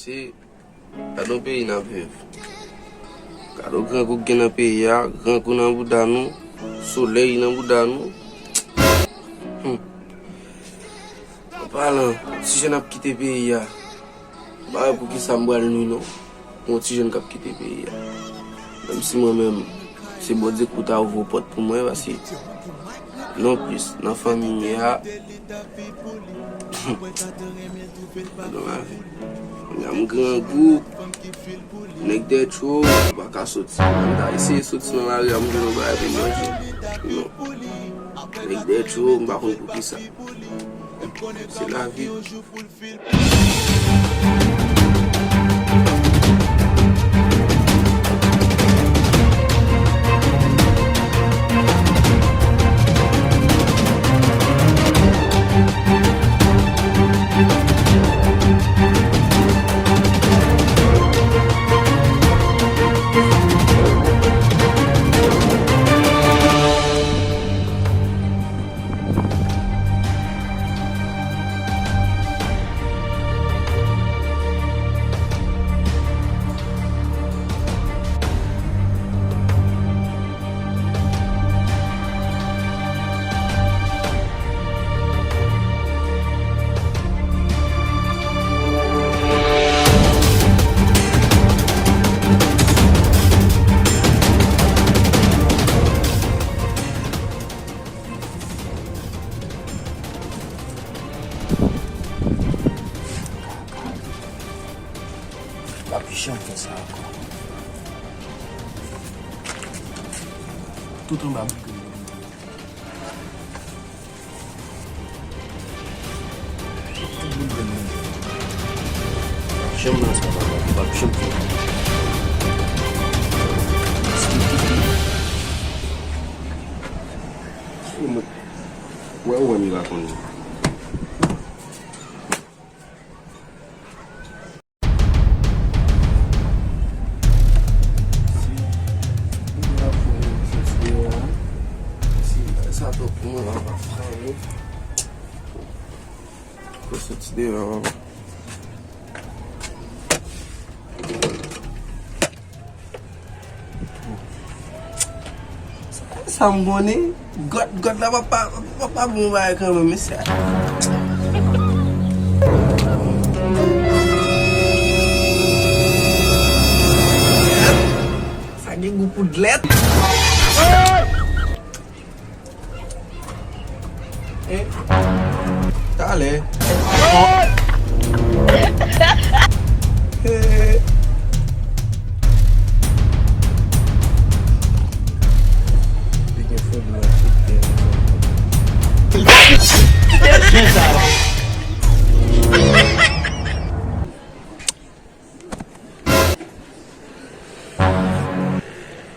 pase, kado peyi nan viv. Kado gran kou gen nan peyi ya, gran kou nan bouda nou, soleil nan bouda nou. Palan, si jen ap kite peyi ya, ba pou ki sa mbral nou non, mon ti jen kap kite peyi ya. Même si moi-même, c'est bon de kouta ouvre porte pour moi, parce que non plus, dans la famille, dans la vie. Il y a un grand groupe, nek des choses, pas qu'à sortir. On a essayé de sortir dans la rue, on va manger. Non. Nek des choses, on va pour qui ça. C'est la vie. Papichon fait ça encore. Tout en bas. Papichon dans ça va. Papichon Ouais, ouais, il va prendre. Cette idée ça me connaît. God là pas bon bail quand même ça. Ça dit beaucoup de lettres. Eh. Allez.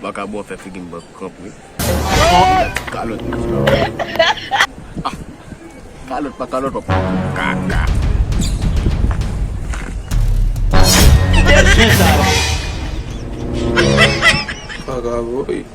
Baka bo fait figin ba compris. Kalot. Kalot pa kaka. Paga boy.